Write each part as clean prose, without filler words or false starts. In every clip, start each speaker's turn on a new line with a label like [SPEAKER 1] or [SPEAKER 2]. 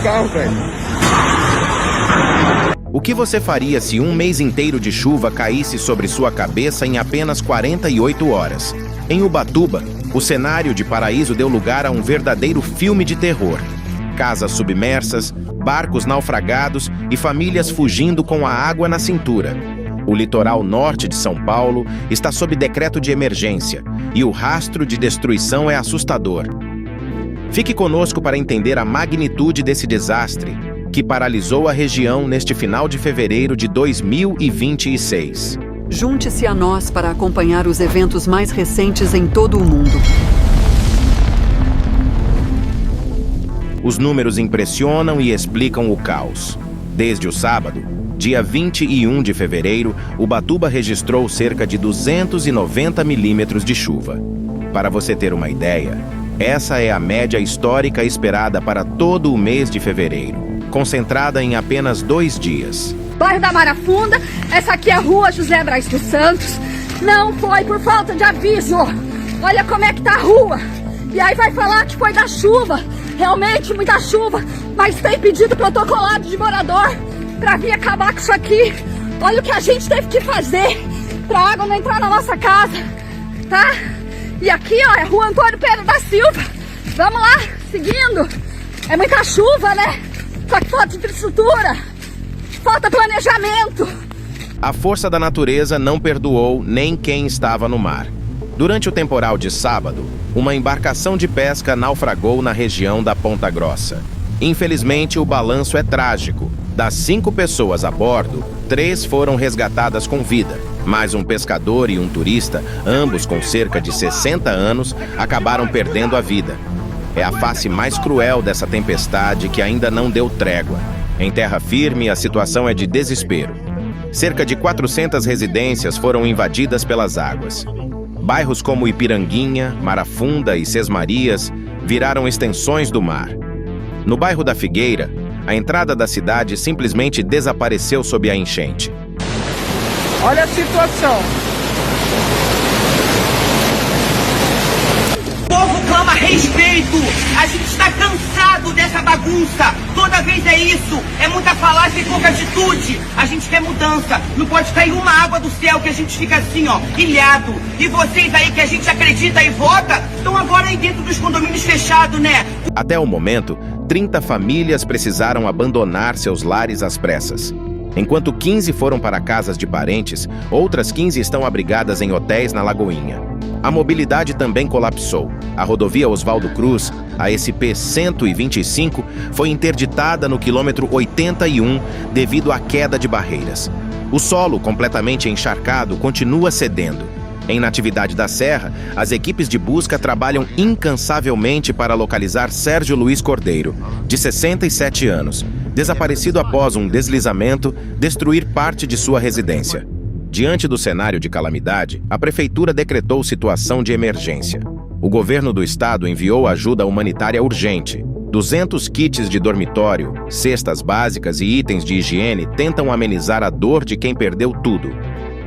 [SPEAKER 1] carro, velho.
[SPEAKER 2] O que você faria se um mês inteiro de chuva caísse sobre sua cabeça em apenas 48 horas? Em Ubatuba, o cenário de Paraíso deu lugar a um verdadeiro filme de terror. Casas submersas, barcos naufragados e famílias fugindo com a água na cintura. O litoral norte de São Paulo está sob decreto de emergência e o rastro de destruição é assustador. Fique conosco para entender a magnitude desse desastre que paralisou a região neste final de fevereiro de 2026.
[SPEAKER 3] Junte-se a nós para acompanhar os eventos mais recentes em todo o mundo.
[SPEAKER 2] Os números impressionam e explicam o caos. Desde o sábado, dia 21 de fevereiro, Ubatuba registrou cerca de 290 milímetros de chuva. Para você ter uma ideia, essa é a média histórica esperada para todo o mês de fevereiro, concentrada em apenas 2 dias.
[SPEAKER 4] Bairro da Marafunda, essa aqui é a rua José Braz dos Santos. Não foi por falta de aviso. Olha como é que tá a rua. E aí vai falar que foi da chuva. Realmente muita chuva, mas tem pedido protocolado de morador pra vir acabar com isso aqui. Olha o que a gente teve que fazer pra água não entrar na nossa casa, tá? E aqui, ó, é Rua Antônio Pedro da Silva. Vamos lá, seguindo. É muita chuva, né? Só que falta infraestrutura, falta planejamento.
[SPEAKER 2] A força da natureza não perdoou nem quem estava no mar. Durante o temporal de sábado, uma embarcação de pesca naufragou na região da Ponta Grossa. Infelizmente, o balanço é trágico. Das 5 pessoas a bordo, 3 foram resgatadas com vida, mas um pescador e um turista, ambos com cerca de 60 anos, acabaram perdendo a vida. É a face mais cruel dessa tempestade que ainda não deu trégua. Em terra firme, a situação é de desespero. Cerca de 400 residências foram invadidas pelas águas. Bairros como Ipiranguinha, Marafunda e Sesmarias viraram extensões do mar. No bairro da Figueira, a entrada da cidade simplesmente desapareceu sob a enchente.
[SPEAKER 1] Olha a situação.
[SPEAKER 5] O povo clama respeito. A gente está cansado dessa bagunça. Toda vez é isso. É muita falácia e pouca atitude. A gente quer mudança. Não pode cair uma água do céu que a gente fica assim, ó, ilhado. E vocês aí que a gente acredita e vota, estão agora aí dentro dos condomínios fechados, né?
[SPEAKER 2] Até o momento, 30 famílias precisaram abandonar seus lares às pressas. Enquanto 15 foram para casas de parentes, outras 15 estão abrigadas em hotéis na Lagoinha. A mobilidade também colapsou. A rodovia Oswaldo Cruz, a SP-125, foi interditada no quilômetro 81 devido à queda de barreiras. O solo, completamente encharcado, continua cedendo. Em Natividade da Serra, as equipes de busca trabalham incansavelmente para localizar Sérgio Luiz Cordeiro, de 67 anos, desaparecido após um deslizamento destruir parte de sua residência. Diante do cenário de calamidade, a prefeitura decretou situação de emergência. O governo do estado enviou ajuda humanitária urgente. 200 kits de dormitório, cestas básicas e itens de higiene tentam amenizar a dor de quem perdeu tudo.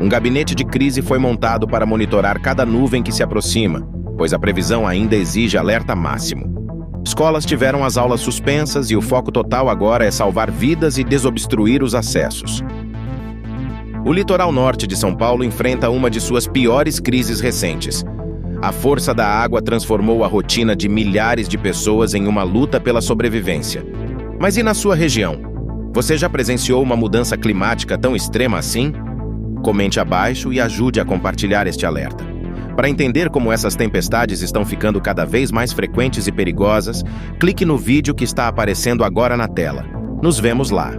[SPEAKER 2] Um gabinete de crise foi montado para monitorar cada nuvem que se aproxima, pois a previsão ainda exige alerta máximo. Escolas tiveram as aulas suspensas e o foco total agora é salvar vidas e desobstruir os acessos. O litoral norte de São Paulo enfrenta uma de suas piores crises recentes. A força da água transformou a rotina de milhares de pessoas em uma luta pela sobrevivência. Mas e na sua região? Você já presenciou uma mudança climática tão extrema assim? Comente abaixo e ajude a compartilhar este alerta. Para entender como essas tempestades estão ficando cada vez mais frequentes e perigosas, clique no vídeo que está aparecendo agora na tela. Nos vemos lá!